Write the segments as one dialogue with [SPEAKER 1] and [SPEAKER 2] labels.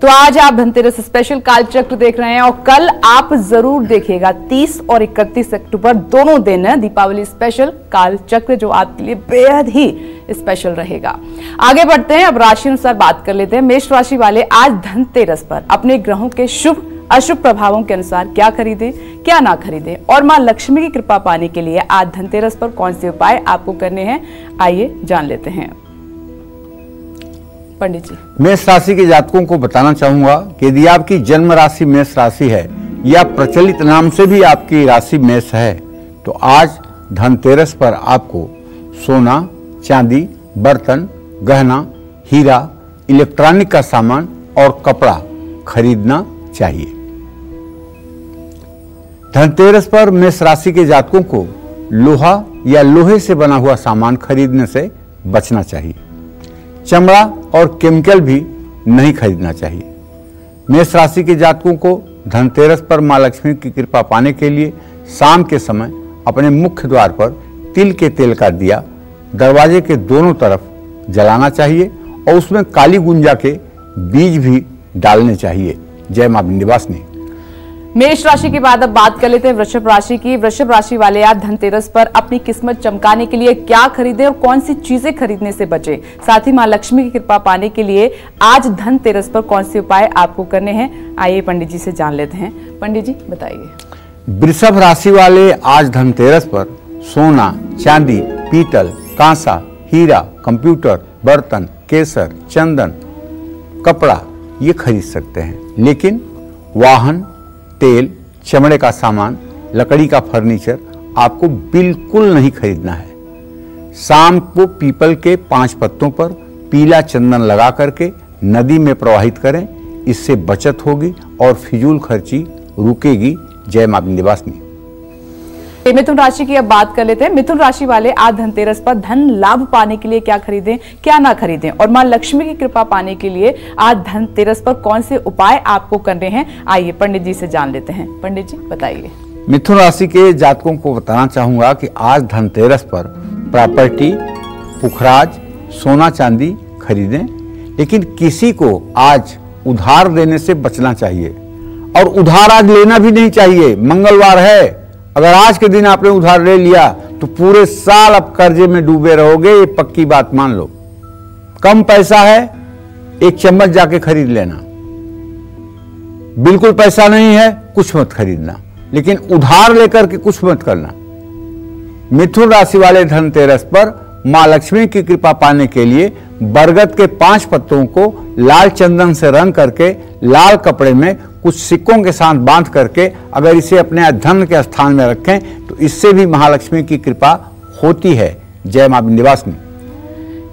[SPEAKER 1] तो आज आप धनतेरस स्पेशल काल चक्र देख रहे हैं और कल आप जरूर देखिएगा 30 और 31 अक्टूबर दोनों दिन दीपावली स्पेशल काल चक्र, जो आपके लिए बेहद ही स्पेशल रहेगा। आगे बढ़ते हैं, अब राशि अनुसार बात कर लेते हैं। मेष राशि वाले आज धनतेरस पर अपने ग्रहों के शुभ अशुभ प्रभावों के अनुसार क्या खरीदें क्या ना खरीदें और मां लक्ष्मी की कृपा पाने के लिए आज धनतेरस पर कौन से उपाय आपको करने हैं, आइए जान लेते हैं। पंडित जी,
[SPEAKER 2] मेष राशि के जातकों को बताना चाहूंगा कि यदि आपकी जन्म राशि मेष राशि है या प्रचलित नाम से भी आपकी राशि मेष है, तो आज धनतेरस पर आपको सोना, चांदी, बर्तन, गहना, हीरा, इलेक्ट्रॉनिक का सामान और कपड़ा खरीदना चाहिए। धनतेरस पर मेष राशि के जातकों को लोहा या लोहे से बना हुआ सामान खरीदने से बचना चाहिए। चमड़ा और केमिकल भी नहीं खरीदना चाहिए। मेष राशि के जातकों को धनतेरस पर मां लक्ष्मी की कृपा पाने के लिए शाम के समय अपने मुख्य द्वार पर तिल के तेल का दिया दरवाजे के दोनों तरफ जलाना चाहिए और उसमें काली गुंजा के बीज भी डालने चाहिए। जय मां विंध्यवासिनी।
[SPEAKER 1] मेष राशि के बाद अब बात कर लेते हैं वृषभ राशि की। वृषभ राशि वाले आज धनतेरस पर अपनी किस्मत चमकाने के लिए क्या खरीदें और कौन सी चीजें खरीदने से बचें, साथ ही मां लक्ष्मी की कृपा पाने के लिए आज धनतेरस पर कौन से उपाय आपको करने हैं, आइए पंडित जी से जान लेते हैं। पंडित जी बताइए।
[SPEAKER 2] वृषभ राशि वाले आज धनतेरस पर सोना, चांदी, पीतल, कांसा, हीरा, कंप्यूटर, बर्तन, केसर, चंदन, कपड़ा ये खरीद सकते हैं, लेकिन वाहन, तेल, चमड़े का सामान, लकड़ी का फर्नीचर आपको बिल्कुल नहीं खरीदना है। शाम को पीपल के 5 पत्तों पर पीला चंदन लगा करके नदी में प्रवाहित करें, इससे बचत होगी और फिजूल खर्ची रुकेगी। जय मां विंध्यवासिनी।
[SPEAKER 1] मिथुन राशि की अब बात कर लेते हैं। मिथुन राशि वाले आज धनतेरस पर धन लाभ पाने के लिए क्या खरीदें क्या ना खरीदें और मां लक्ष्मी की कृपा पाने के लिए आज धनतेरस पर कौन से उपाय आपको करने हैं, आइए पंडित जी से जान लेते हैं। पंडित जी बताइए।
[SPEAKER 2] मिथुन राशि के जातकों को बताना चाहूंगा कि आज धनतेरस पर प्रॉपर्टी, पुखराज, सोना चांदी खरीदें, लेकिन किसी को आज उधार देने से बचना चाहिए और उधार आज लेना भी नहीं चाहिए। मंगलवार है, अगर आज के दिन आपने उधार ले लिया तो पूरे साल आप कर्जे में डूबे रहोगे, ये पक्की बात मान लो। कम पैसा है, एक चम्मच जाके खरीद लेना। बिल्कुल पैसा नहीं है, कुछ मत खरीदना, लेकिन उधार लेकर के कुछ मत करना। मिथुन राशि वाले धनतेरस पर मां लक्ष्मी की कृपा पाने के लिए बरगद के 5 पत्तों को लाल चंदन से रंग करके लाल कपड़े में कुछ सिक्कों के साथ बांध करके अगर इसे अपने धन के स्थान में रखें तो इससे भी महालक्ष्मी की कृपा होती है। जय मां विंध्यवासिनी।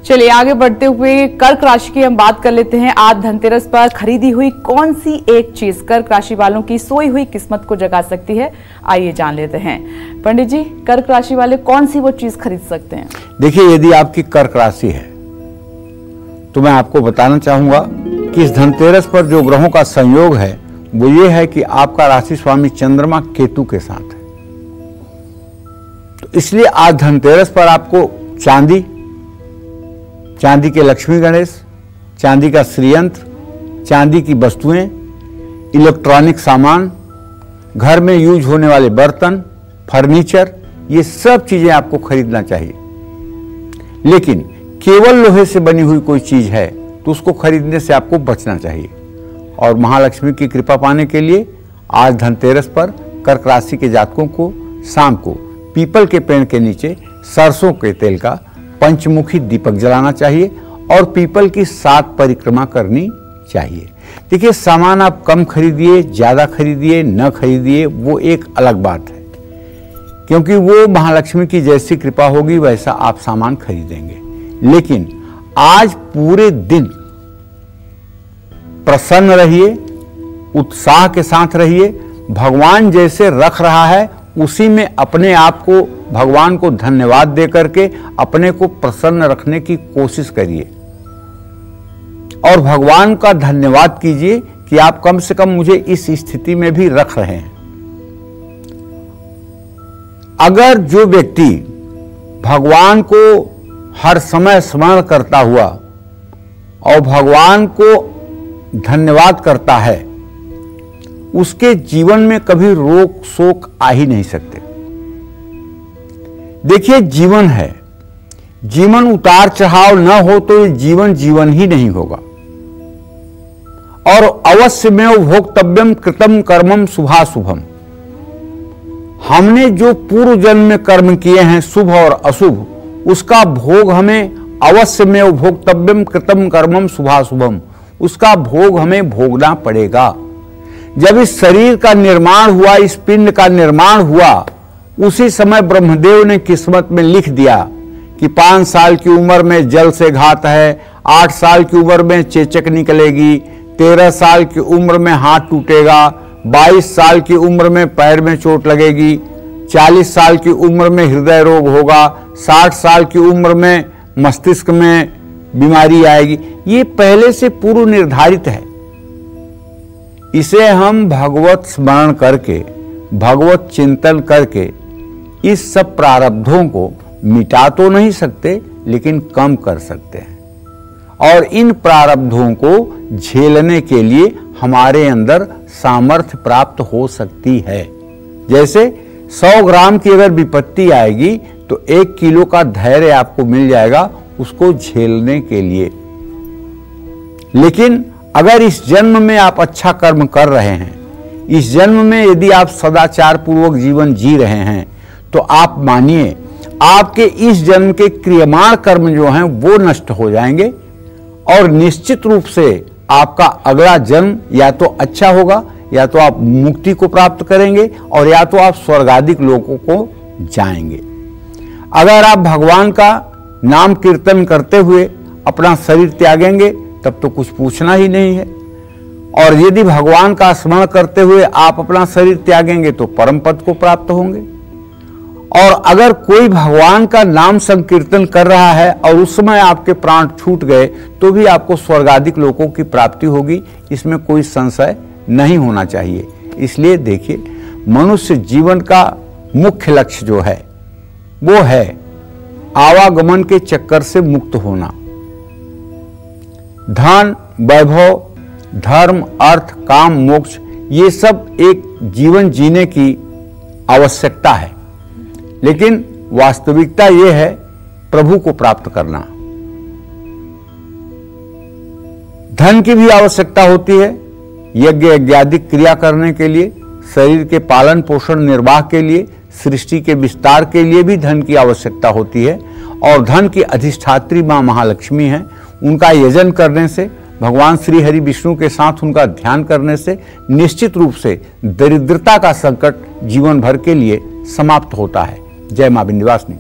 [SPEAKER 1] चलिए आगे बढ़ते हुए कर्क राशि की हम बात कर लेते हैं। आज धनतेरस पर खरीदी हुई कौन सी एक चीज कर्क राशि वालों की सोई हुई किस्मत को जगा सकती है, आइए जान लेते हैं। पंडित जी, कर्क राशि वाले कौन सी वो चीज खरीद सकते हैं?
[SPEAKER 2] देखिए, यदि आपकी कर्क राशि है तो मैं आपको बताना चाहूंगा कि इस धनतेरस पर जो ग्रहों का संयोग है वो ये है कि आपका राशि स्वामी चंद्रमा केतु के साथ है, तो इसलिए आज धनतेरस पर आपको चांदी के लक्ष्मी गणेश, चांदी का श्रीयंत्र, चांदी की वस्तुएं, इलेक्ट्रॉनिक सामान, घर में यूज होने वाले बर्तन, फर्नीचर, ये सब चीजें आपको खरीदना चाहिए। लेकिन केवल लोहे से बनी हुई कोई चीज है तो उसको खरीदने से आपको बचना चाहिए। और महालक्ष्मी की कृपा पाने के लिए आज धनतेरस पर कर्क राशि के जातकों को शाम को पीपल के पेड़ के नीचे सरसों के तेल का पंचमुखी दीपक जलाना चाहिए और पीपल की 7 परिक्रमा करनी चाहिए। देखिए, सामान आप कम खरीदिए, ज्यादा खरीदिए, न खरीदिए, वो एक अलग बात है, क्योंकि वो महालक्ष्मी की जैसी कृपा होगी वैसा आप सामान खरीदेंगे। लेकिन आज पूरे दिन प्रसन्न रहिए, उत्साह के साथ रहिए। भगवान जैसे रख रहा है उसी में अपने आप को, भगवान को धन्यवाद दे करके अपने को प्रसन्न रखने की कोशिश करिए और भगवान का धन्यवाद कीजिए कि आप कम से कम मुझे इस स्थिति में भी रख रहे हैं। अगर जो व्यक्ति भगवान को हर समय स्मरण करता हुआ और भगवान को धन्यवाद करता है उसके जीवन में कभी रोग शोक आ ही नहीं सकते। देखिए, जीवन है, जीवन उतार चढ़ाव न हो तो ये जीवन जीवन ही नहीं होगा। और अवश्य में भोक्तव्यम कृतम कर्मम शुभाशुभम, हमने जो पूर्व जन्म में कर्म किए हैं शुभ और अशुभ, उसका भोग हमें अवश्य में भोक्तव्यम कृतम कर्मम शुभाशुभम, उसका भोग हमें भोगना पड़ेगा। जब इस शरीर का निर्माण हुआ, इस पिंड का निर्माण हुआ, उसी समय ब्रह्मदेव ने किस्मत में लिख दिया कि 5 साल की उम्र में जल से घात है, 8 साल की उम्र में चेचक निकलेगी, 13 साल की उम्र में हाथ टूटेगा, 22 साल की उम्र में पैर में चोट लगेगी, 40 साल की उम्र में हृदय रोग होगा, 60 साल की उम्र में मस्तिष्क में बीमारी आएगी। ये पहले से पूर्व निर्धारित है। इसे हम भगवत स्मरण करके, भगवत चिंतन करके इस सब प्रारब्धों को मिटा तो नहीं सकते, लेकिन कम कर सकते हैं। और इन प्रारब्धों को झेलने के लिए हमारे अंदर सामर्थ्य प्राप्त हो सकती है। जैसे 100 ग्राम की अगर विपत्ति आएगी तो 1 किलो का धैर्य आपको मिल जाएगा उसको झेलने के लिए। लेकिन अगर इस जन्म में आप अच्छा कर्म कर रहे हैं, इस जन्म में यदि आप सदाचार पूर्वक जीवन जी रहे हैं, तो आप मानिए आपके इस जन्म के क्रियमाण कर्म जो हैं वो नष्ट हो जाएंगे और निश्चित रूप से आपका अगला जन्म या तो अच्छा होगा, या तो आप मुक्ति को प्राप्त करेंगे, और या तो आप स्वर्गादिक लोकों को जाएंगे। अगर आप भगवान का नाम कीर्तन करते हुए अपना शरीर त्यागेंगे तब तो कुछ पूछना ही नहीं है, और यदि भगवान का स्मरण करते हुए आप अपना शरीर त्यागेंगे तो परम पद को प्राप्त होंगे। और अगर कोई भगवान का नाम संकीर्तन कर रहा है और उस समय आपके प्राण छूट गए तो भी आपको स्वर्गादिक लोकों की प्राप्ति होगी, इसमें कोई संशय नहीं होना चाहिए। इसलिए देखिए, मनुष्य जीवन का मुख्य लक्ष्य जो है वो है आवागमन के चक्कर से मुक्त होना। धन, वैभव, धर्म, अर्थ, काम, मोक्ष, ये सब एक जीवन जीने की आवश्यकता है, लेकिन वास्तविकता यह है प्रभु को प्राप्त करना। धन की भी आवश्यकता होती है यज्ञ यज्ञादिक क्रिया करने के लिए, शरीर के पालन पोषण निर्वाह के लिए, सृष्टि के विस्तार के लिए भी धन की आवश्यकता होती है। और धन की अधिष्ठात्री मां महालक्ष्मी है, उनका यजन करने से, भगवान श्री हरि विष्णु के साथ उनका ध्यान करने से निश्चित रूप से दरिद्रता का संकट जीवन भर के लिए समाप्त होता है। जय मां विंध्यवासिनी।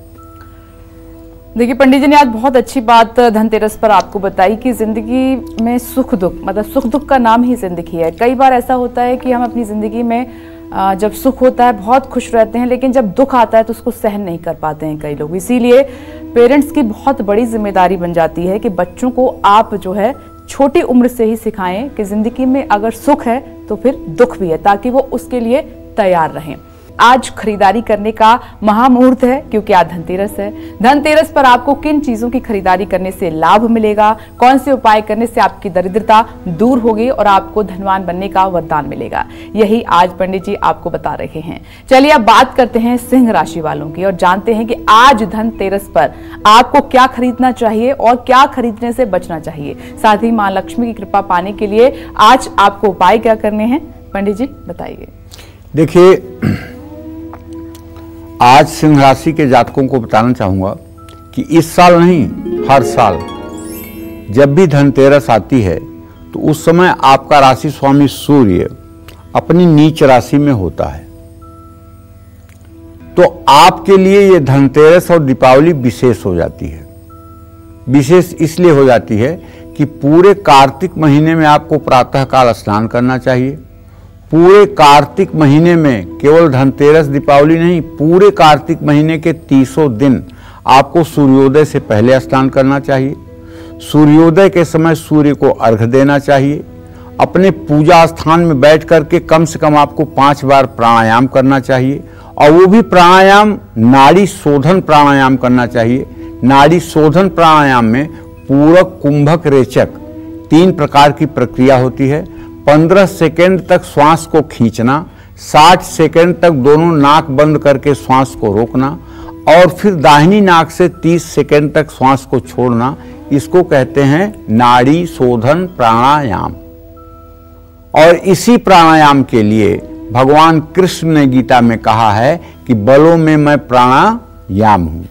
[SPEAKER 1] देखिए पंडित जी ने आज बहुत अच्छी बात धनतेरस पर आपको बताई कि जिंदगी में सुख दुख, मतलब सुख दुख का नाम ही जिंदगी है। कई बार ऐसा होता है कि हम अपनी जिंदगी में जब सुख होता है बहुत खुश रहते हैं, लेकिन जब दुख आता है तो उसको सहन नहीं कर पाते हैं कई लोग। इसीलिए पेरेंट्स की बहुत बड़ी जिम्मेदारी बन जाती है कि बच्चों को आप जो है छोटी उम्र से ही सिखाएं कि जिंदगी में अगर सुख है तो फिर दुख भी है, ताकि वो उसके लिए तैयार रहें। आज खरीदारी करने का महामुहूर्त है क्योंकि आज धनतेरस है। धनतेरस पर आपको किन चीजों की खरीदारी करने से लाभ मिलेगा, कौन से उपाय करने से आपकी दरिद्रता दूर होगी और आपको धनवान बनने का वरदान मिलेगा, यही आज पंडित जी आपको बता रहे हैं। चलिए अब बात करते हैं सिंह राशि वालों की और जानते हैं कि आज धनतेरस पर आपको क्या खरीदना चाहिए और क्या खरीदने से बचना चाहिए। साथ ही मां लक्ष्मी की कृपा पाने के लिए आज आपको उपाय क्या करने हैं, पंडित जी बताइए।
[SPEAKER 2] देखिए, आज सिंह राशि के जातकों को बताना चाहूंगा कि इस साल नहीं, हर साल जब भी धनतेरस आती है तो उस समय आपका राशि स्वामी सूर्य अपनी नीच राशि में होता है। तो आपके लिए ये धनतेरस और दीपावली विशेष हो जाती है। विशेष इसलिए हो जाती है कि पूरे कार्तिक महीने में आपको प्रातःकाल स्नान करना चाहिए। पूरे कार्तिक महीने में केवल धनतेरस दीपावली नहीं, पूरे कार्तिक महीने के 30 दिन आपको सूर्योदय से पहले स्नान करना चाहिए। सूर्योदय के समय सूर्य को अर्घ्य देना चाहिए। अपने पूजा स्थान में बैठ करके कम से कम आपको 5 बार प्राणायाम करना चाहिए, और वो भी प्राणायाम नाड़ी शोधन प्राणायाम करना चाहिए। नाड़ी शोधन प्राणायाम में पूरक, कुंभक, रेचक 3 प्रकार की प्रक्रिया होती है। 15 सेकेंड तक श्वास को खींचना, 60 सेकेंड तक दोनों नाक बंद करके श्वास को रोकना और फिर दाहिनी नाक से 30 सेकेंड तक श्वास को छोड़ना। इसको कहते हैं नाड़ी शोधन प्राणायाम। और इसी प्राणायाम के लिए भगवान कृष्ण ने गीता में कहा है कि बलों में मैं प्राणायाम हूं।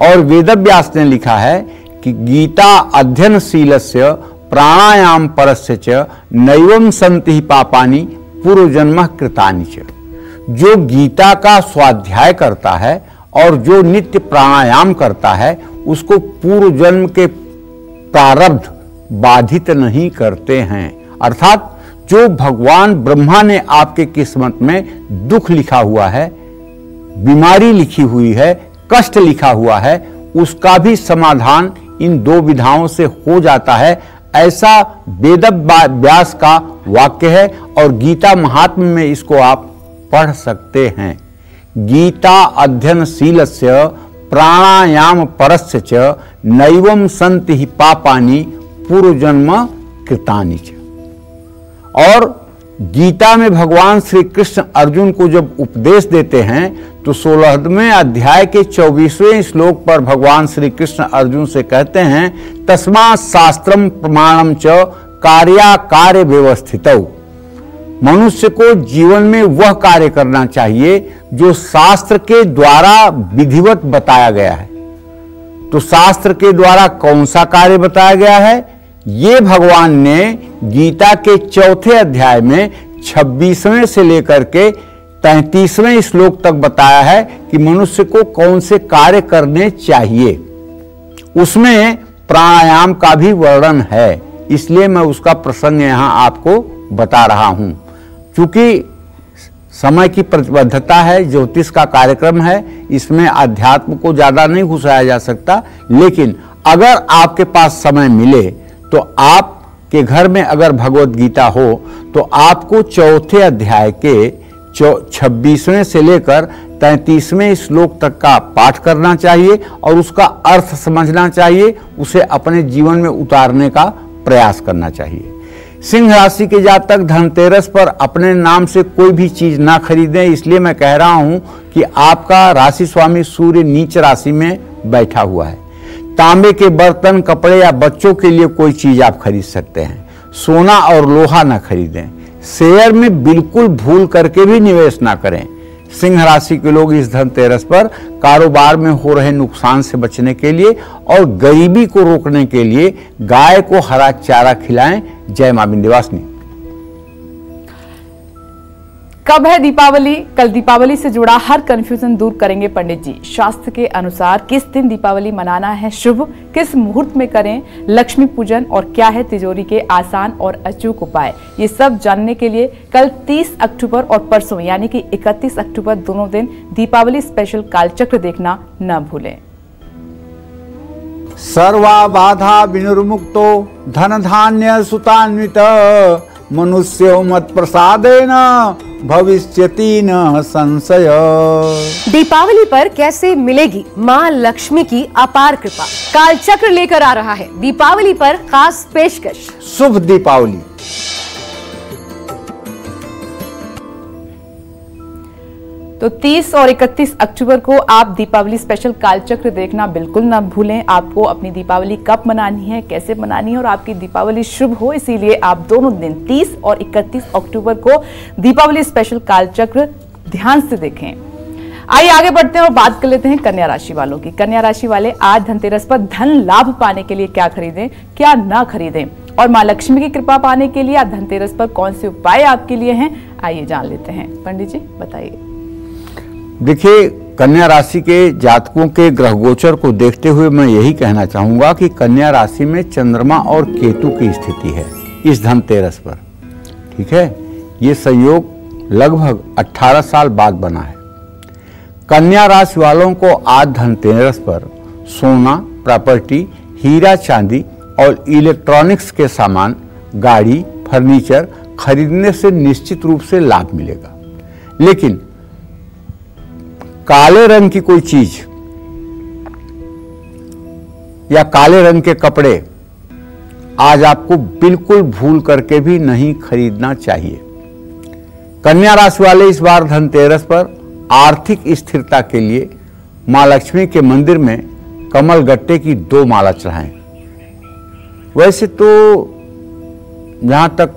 [SPEAKER 2] और वेदव्यास ने लिखा है कि गीता अध्ययनशीलस्य प्राणायाम परस्य च नैवं सन्ति पापानि पूर्वजन्म कृतानि च। जो गीता का स्वाध्याय करता है और जो नित्य प्राणायाम करता है उसको पूर्व जन्म के प्रारब्ध बाधित नहीं करते हैं। अर्थात जो भगवान ब्रह्मा ने आपके किस्मत में दुख लिखा हुआ है, बीमारी लिखी हुई है, कष्ट लिखा हुआ है, उसका भी समाधान इन 2 विधाओं से हो जाता है। ऐसा वेदव्यास का वाक्य है और गीता महात्म्य में इसको आप पढ़ सकते हैं। गीता अध्ययनशीलस्य प्राणायाम परस्य च नैवं सन्ति पापानि पूर्वजन्म कृतानि च। और गीता में भगवान श्री कृष्ण अर्जुन को जब उपदेश देते हैं तो 16वें अध्याय के 24वें श्लोक पर भगवान श्री कृष्ण अर्जुन से कहते हैं तस्मात् शास्त्रम प्रमाणम च कार्याकार्य व्यवस्थितौ। मनुष्य को जीवन में वह कार्य करना चाहिए जो शास्त्र के द्वारा विधिवत बताया गया है। तो शास्त्र के द्वारा कौन सा कार्य बताया गया है? ये भगवान ने गीता के 4थे अध्याय में 26वें से लेकर के 33वें श्लोक तक बताया है कि मनुष्य को कौन से कार्य करने चाहिए। उसमें प्राणायाम का भी वर्णन है, इसलिए मैं उसका प्रसंग यहां आपको बता रहा हूं। क्योंकि समय की प्रतिबद्धता है, ज्योतिष का कार्यक्रम है, इसमें अध्यात्म को ज्यादा नहीं घुसाया जा सकता। लेकिन अगर आपके पास समय मिले तो आपके घर में अगर भगवत गीता हो तो आपको 4थे अध्याय के 26वें से लेकर 33वें श्लोक तक का पाठ करना चाहिए और उसका अर्थ समझना चाहिए, उसे अपने जीवन में उतारने का प्रयास करना चाहिए। सिंह राशि के जातक धनतेरस पर अपने नाम से कोई भी चीज ना खरीदें, इसलिए मैं कह रहा हूं कि आपका राशि स्वामी सूर्य नीच राशि में बैठा हुआ है। तांबे के बर्तन, कपड़े या बच्चों के लिए कोई चीज आप खरीद सकते हैं। सोना और लोहा ना खरीदें। शेयर में बिल्कुल भूल करके भी निवेश ना करें। सिंह राशि के लोग इस धनतेरस पर कारोबार में हो रहे नुकसान से बचने के लिए और गरीबी को रोकने के लिए गाय को हरा चारा खिलाएं। जय मां विंध्यवासिनी।
[SPEAKER 1] कब है दीपावली? कल दीपावली से जुड़ा हर कंफ्यूजन दूर करेंगे पंडित जी। शास्त्र के अनुसार किस दिन दीपावली मनाना है शुभ, किस मुहूर्त में करें लक्ष्मी पूजन और क्या है तिजोरी के आसान और अचूक उपाय, ये सब जानने के लिए कल 30 अक्टूबर और परसों यानी कि 31 अक्टूबर दोनों दिन दीपावली स्पेशल कालचक्र देखना न भूलें।
[SPEAKER 2] सर्वा बाधा विनिर्मुक्तो धन धान्य सुतान्वित मनुष्यो मत प्रसादेन भविष्यति न संशय।
[SPEAKER 3] दीपावली पर कैसे मिलेगी मां लक्ष्मी की अपार कृपा? कालचक्र लेकर आ रहा है दीपावली पर खास पेशकश।
[SPEAKER 2] शुभ दीपावली।
[SPEAKER 1] तो 30 और 31 अक्टूबर को आप दीपावली स्पेशल कालचक्र देखना बिल्कुल ना भूलें। आपको अपनी दीपावली कब मनानी है, कैसे मनानी है और आपकी दीपावली शुभ हो, इसीलिए आप दोनों दिन 30 और 31 अक्टूबर को दीपावली स्पेशल कालचक्र ध्यान से देखें। आइए आगे बढ़ते हैं और बात कर लेते हैं कन्या राशि वालों की। कन्या राशि वाले आज धनतेरस पर धन लाभ पाने के लिए क्या खरीदें, क्या ना खरीदें और मां लक्ष्मी की कृपा पाने के लिए आज धनतेरस पर कौन से उपाय आपके लिए हैं, आइए जान लेते हैं। पंडित जी बताइए।
[SPEAKER 2] देखिए, कन्या राशि के जातकों के ग्रह गोचर को देखते हुए मैं यही कहना चाहूंगा कि कन्या राशि में चंद्रमा और केतु की स्थिति है इस धनतेरस पर। ठीक है, ये संयोग लगभग 18 साल बाद बना है। कन्या राशि वालों को आज धनतेरस पर सोना, प्रॉपर्टी, हीरा चांदी और इलेक्ट्रॉनिक्स के सामान, गाड़ी, फर्नीचर खरीदने से निश्चित रूप से लाभ मिलेगा। लेकिन काले रंग की कोई चीज या काले रंग के कपड़े आज आपको बिल्कुल भूल करके भी नहीं खरीदना चाहिए। कन्या राशि वाले इस बार धनतेरस पर आर्थिक स्थिरता के लिए मां लक्ष्मी के मंदिर में कमल गट्टे की 2 माला चढ़ाएं। वैसे तो जहां तक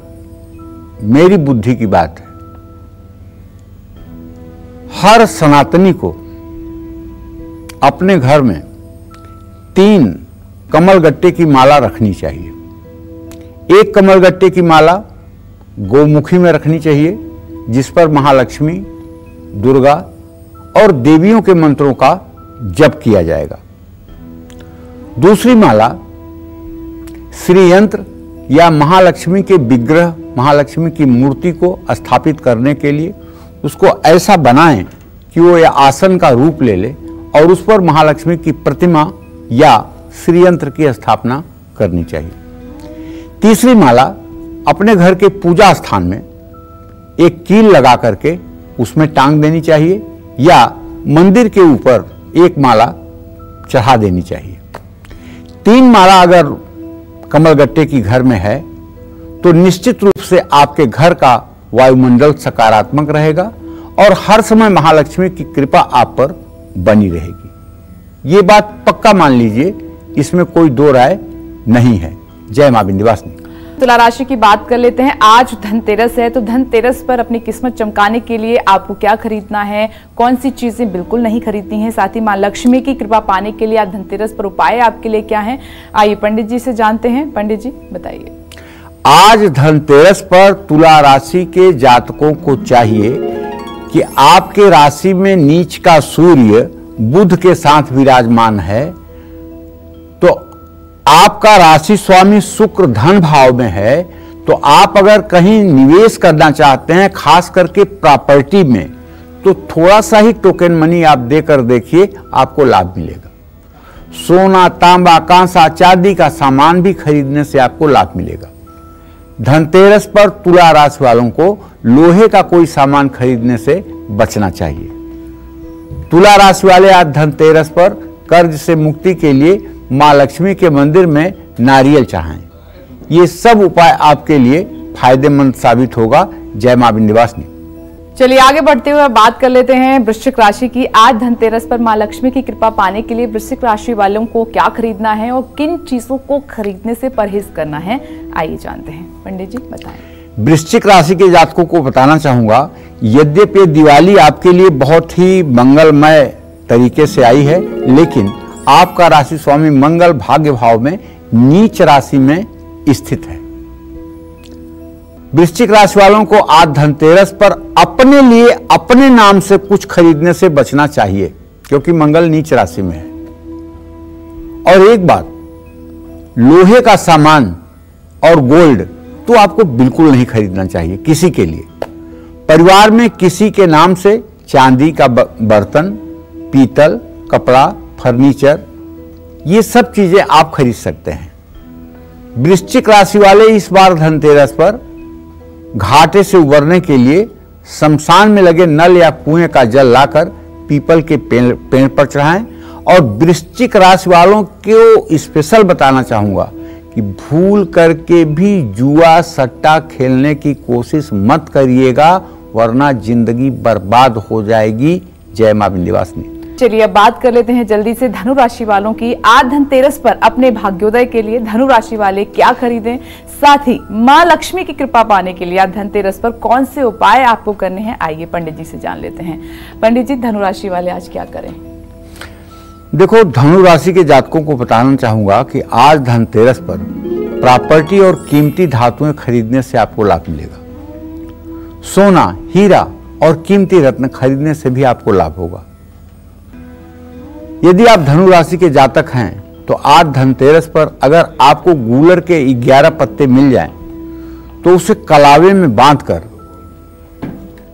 [SPEAKER 2] मेरी बुद्धि की बात है, हर सनातनी को अपने घर में 3 कमल गट्टे की माला रखनी चाहिए। एक कमल गट्टे की माला गोमुखी में रखनी चाहिए, जिस पर महालक्ष्मी, दुर्गा और देवियों के मंत्रों का जप किया जाएगा। दूसरी माला श्री यंत्र या महालक्ष्मी के विग्रह, महालक्ष्मी की मूर्ति को स्थापित करने के लिए उसको ऐसा बनाएं कि वो या आसन का रूप ले ले और उस पर महालक्ष्मी की प्रतिमा या श्री यंत्र की स्थापना करनी चाहिए। तीसरी माला अपने घर के पूजा स्थान में एक कील लगा करके उसमें टांग देनी चाहिए या मंदिर के ऊपर एक माला चढ़ा देनी चाहिए। 3 माला अगर कमलगट्टे की घर में है तो निश्चित रूप से आपके घर का वायुमंडल सकारात्मक रहेगा और हर समय महालक्ष्मी की कृपा आप पर बनी रहेगी। ये बात पक्का मान लीजिए, इसमें कोई 2 राय नहीं है। जय मां विंध्यवासिनी।
[SPEAKER 1] तुला राशि की बात कर लेते हैं। आज धनतेरस है, तो धनतेरस पर अपनी किस्मत चमकाने के लिए आपको क्या खरीदना है, कौन सी चीजें बिल्कुल नहीं खरीदनी है, साथ ही मां लक्ष्मी की कृपा पाने के लिए आज धनतेरस पर उपाय आपके लिए क्या है, आइए पंडित जी से जानते हैं। पंडित जी बताइए।
[SPEAKER 2] आज धनतेरस पर तुला राशि के जातकों को चाहिए कि आपके राशि में नीच का सूर्य बुध के साथ विराजमान है, तो आपका राशि स्वामी शुक्र धन भाव में है, तो आप अगर कहीं निवेश करना चाहते हैं, खास करके प्रॉपर्टी में, तो थोड़ा सा ही टोकन मनी आप देकर देखिए, आपको लाभ मिलेगा। सोना, तांबा, कांसा, चांदी का सामान भी खरीदने से आपको लाभ मिलेगा। धनतेरस पर तुला राशि वालों को लोहे का कोई सामान खरीदने से बचना चाहिए। तुला राशि वाले आज धनतेरस पर कर्ज से मुक्ति के लिए मां लक्ष्मी के मंदिर में नारियल चढ़ाएं। ये सब उपाय आपके लिए फायदेमंद साबित होगा। जय मां विंध्यवासिनी।
[SPEAKER 1] चलिए आगे बढ़ते हुए बात कर लेते हैं वृश्चिक राशि की। आज धनतेरस पर मां लक्ष्मी की कृपा पाने के लिए वृश्चिक राशि वालों को क्या खरीदना है और किन चीजों को खरीदने से परहेज करना है, आइए जानते हैं। पंडित जी बताएं।
[SPEAKER 2] वृश्चिक राशि के जातकों को बताना चाहूंगा, यद्यपि दिवाली आपके लिए बहुत ही मंगलमय तरीके से आई है, लेकिन आपका राशि स्वामी मंगल भाग्य भाव में नीच राशि में स्थित है। वृश्चिक राशि वालों को आज धनतेरस पर अपने लिए अपने नाम से कुछ खरीदने से बचना चाहिए, क्योंकि मंगल नीच राशि में है। और एक बात, लोहे का सामान और गोल्ड तो आपको बिल्कुल नहीं खरीदना चाहिए किसी के लिए। परिवार में किसी के नाम से चांदी का बर्तन, पीतल, कपड़ा, फर्नीचर, ये सब चीजें आप खरीद सकते हैं। वृश्चिक राशि वाले इस बार धनतेरस पर घाटे से उबरने के लिए शमशान में लगे नल या कुएं का जल लाकर पीपल के पेड़ पर चढ़ाएं। और वृश्चिक राशि वालों को स्पेशल बताना चाहूंगा कि भूल करके भी जुआ सट्टा खेलने की कोशिश मत करिएगा, वरना जिंदगी बर्बाद हो जाएगी। जय मां विंध्यवासिनी।
[SPEAKER 1] चलिए अब बात कर लेते हैं जल्दी से धनु राशि वालों की। आज धनतेरस पर अपने भाग्योदय के लिए धनु राशि वाले क्या खरीदें, साथ ही मां लक्ष्मी की कृपा पाने के लिए आज धनतेरस पर कौन से उपाय आपको करने हैं, आइए पंडित जी से जान लेते हैं। पंडित जी, धनु राशि वाले आज क्या करें?
[SPEAKER 2] देखो, धनु राशि के जातकों को बताना चाहूंगा कि आज धनतेरस पर प्रॉपर्टी और कीमती धातुएं खरीदने से आपको लाभ मिलेगा। सोना, हीरा और कीमती रत्न खरीदने से भी आपको लाभ होगा। यदि आप धनु राशि के जातक हैं तो आज धनतेरस पर अगर आपको गूलर के 11 पत्ते मिल जाएं तो उसे कलावे में बांधकर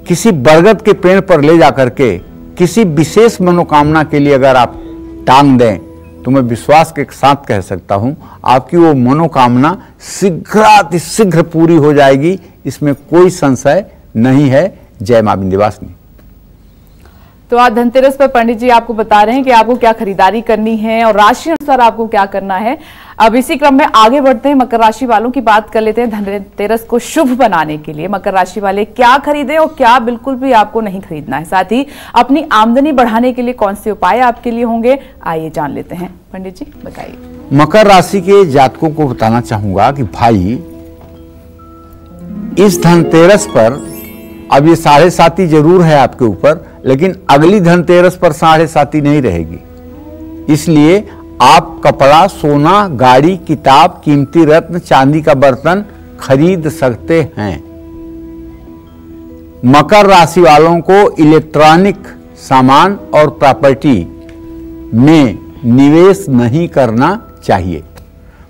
[SPEAKER 2] किसी बरगद के पेड़ पर ले जाकर के किसी विशेष मनोकामना के लिए अगर आप टांग दें तो मैं विश्वास के साथ कह सकता हूं आपकी वो मनोकामना शीघ्र पूरी हो जाएगी, इसमें कोई संशय नहीं है। जय मां विंध्यवासिनी।
[SPEAKER 1] तो आज धनतेरस पर पंडित जी आपको बता रहे हैं कि आपको क्या खरीदारी करनी है और राशि अनुसार आपको क्या करना है। अब इसी क्रम में आगे बढ़ते हैं, मकर राशि वालों की बात कर लेते हैं। धनतेरस को शुभ बनाने के लिए मकर राशि वाले क्या खरीदें और क्या बिल्कुल भी आपको नहीं खरीदना है, साथ ही अपनी आमदनी बढ़ाने के लिए कौन से उपाय आपके लिए होंगे, आइए जान लेते हैं। पंडित जी बताइए।
[SPEAKER 2] मकर राशि के जातकों को बताना चाहूंगा कि भाई इस धनतेरस पर अब ये 7.5 जरूर है आपके ऊपर, लेकिन अगली धनतेरस पर 7.5 नहीं रहेगी। इसलिए आप कपड़ा, सोना, गाड़ी, किताब, कीमती रत्न, चांदी का बर्तन खरीद सकते हैं। मकर राशि वालों को इलेक्ट्रॉनिक सामान और प्रॉपर्टी में निवेश नहीं करना चाहिए।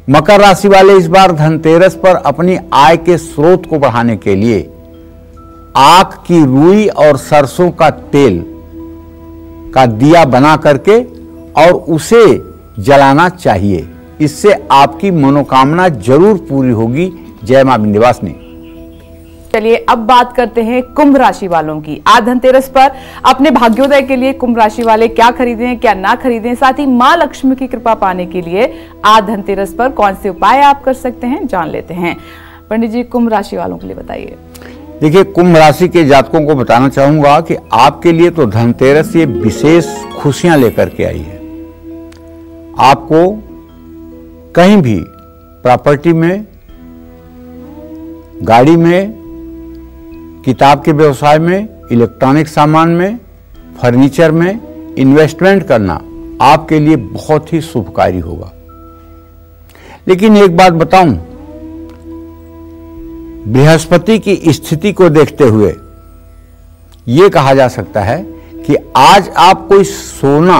[SPEAKER 2] मकर राशि वाले इस बार धनतेरस पर अपनी आय के स्रोत को बढ़ाने के लिए आक की रुई और सरसों का तेल का दिया बना करके और उसे जलाना चाहिए। इससे आपकी मनोकामना जरूर पूरी होगी। जय मां विंध्यवासिनी।
[SPEAKER 1] चलिए अब बात करते हैं कुंभ राशि वालों की। आज धनतेरस पर अपने भाग्योदय के लिए कुंभ राशि वाले क्या खरीदें क्या ना खरीदें, साथ ही मां लक्ष्मी की कृपा पाने के लिए आज धनतेरस पर कौन से उपाय आप कर सकते हैं, जान लेते हैं। पंडित जी कुंभ राशि वालों के लिए बताइए।
[SPEAKER 2] देखिए, कुंभ राशि के जातकों को बताना चाहूंगा कि आपके लिए तो धनतेरस ये विशेष खुशियां लेकर के आई है। आपको कहीं भी प्रॉपर्टी में, गाड़ी में, किताब के व्यवसाय में, इलेक्ट्रॉनिक सामान में, फर्नीचर में इन्वेस्टमेंट करना आपके लिए बहुत ही शुभकारी होगा। लेकिन एक बात बताऊं, बृहस्पति की स्थिति को देखते हुए यह कहा जा सकता है कि आज आप कोई सोना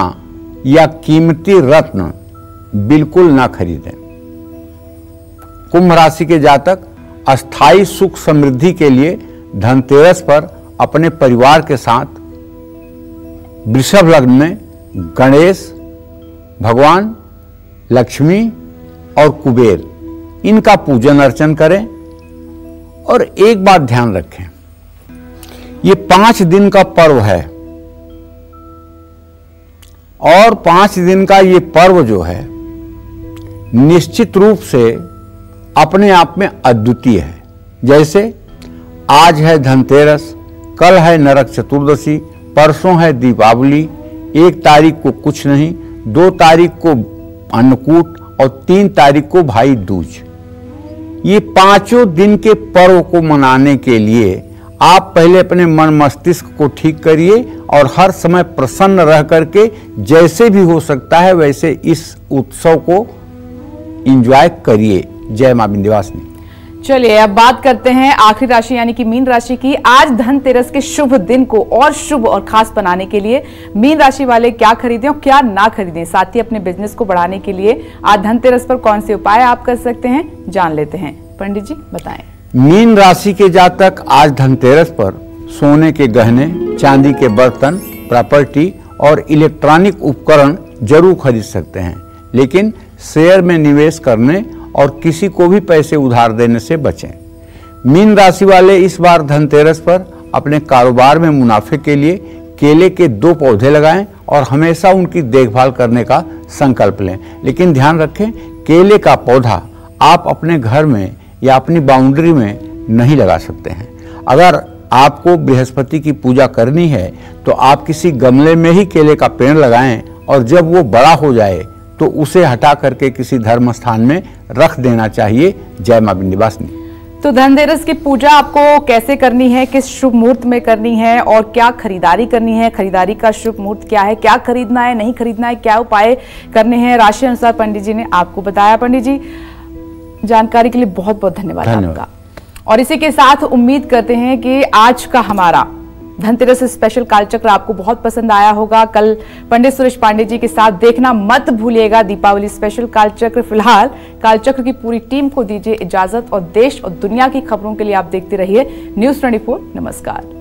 [SPEAKER 2] या कीमती रत्न बिल्कुल ना खरीदें। कुंभ राशि के जातक अस्थाई सुख समृद्धि के लिए धनतेरस पर अपने परिवार के साथ वृषभ लग्न में गणेश भगवान, लक्ष्मी और कुबेर इनका पूजन अर्चन करें। और एक बात ध्यान रखें, ये 5 दिन का पर्व है और 5 दिन का ये पर्व जो है निश्चित रूप से अपने आप में अद्वितीय है। जैसे आज है धनतेरस, कल है नरक चतुर्दशी, परसों है दीपावली, 1 तारीख को कुछ नहीं, 2 तारीख को अन्नकूट और 3 तारीख को भाई दूज। ये 5 दिन के पर्व को मनाने के लिए आप पहले अपने मन मस्तिष्क को ठीक करिए और हर समय प्रसन्न रह करके जैसे भी हो सकता है वैसे इस उत्सव को एंजॉय करिए। जय मां विंध्यवासिनी।
[SPEAKER 1] चलिए अब बात करते हैं आखिरी राशि यानी कि मीन राशि की। आज धनतेरस के शुभ दिन को और शुभ और खास बनाने के लिए मीन राशि वाले क्या खरीदें और क्या ना खरीदें, साथ ही अपने बिजनेस को बढ़ाने के लिए आज धनतेरस पर कौन से उपाय आप कर सकते हैं, जान लेते हैं। पंडित जी बताएं।
[SPEAKER 2] मीन राशि के जातक आज धनतेरस पर सोने के गहने, चांदी के बर्तन, प्रॉपर्टी और इलेक्ट्रॉनिक उपकरण जरूर खरीद सकते हैं, लेकिन शेयर में निवेश करने और किसी को भी पैसे उधार देने से बचें। मीन राशि वाले इस बार धनतेरस पर अपने कारोबार में मुनाफे के लिए केले के 2 पौधे लगाएं और हमेशा उनकी देखभाल करने का संकल्प लें। लेकिन ध्यान रखें, केले का पौधा आप अपने घर में या अपनी बाउंड्री में नहीं लगा सकते हैं। अगर आपको बृहस्पति की पूजा करनी है तो आप किसी गमले में ही केले का पेड़ लगाएं और जब वो बड़ा हो जाए तो उसे हटा करके किसी धर्म स्थान में रख देना चाहिए। जय मां विंध्यवासिनी।
[SPEAKER 1] तो धनतेरस की पूजा आपको कैसे करनी है, किस शुभ मुहूर्त में करनी है और क्या खरीदारी करनी है, खरीदारी का शुभ मुहूर्त क्या है, क्या खरीदना है नहीं खरीदना है, क्या उपाय करने हैं, राशि अनुसार पंडित जी ने आपको बताया। पंडित जी जानकारी के लिए बहुत बहुत धन्यवाद आपका। और इसी के साथ उम्मीद करते हैं कि आज का हमारा धनतेरस स्पेशल कालचक्र आपको बहुत पसंद आया होगा। कल पंडित सुरेश पांडे जी के साथ देखना मत भूलिएगा दीपावली स्पेशल कालचक्र। फिलहाल कालचक्र की पूरी टीम को दीजिए इजाजत और देश और दुनिया की खबरों के लिए आप देखते रहिए News 24। नमस्कार।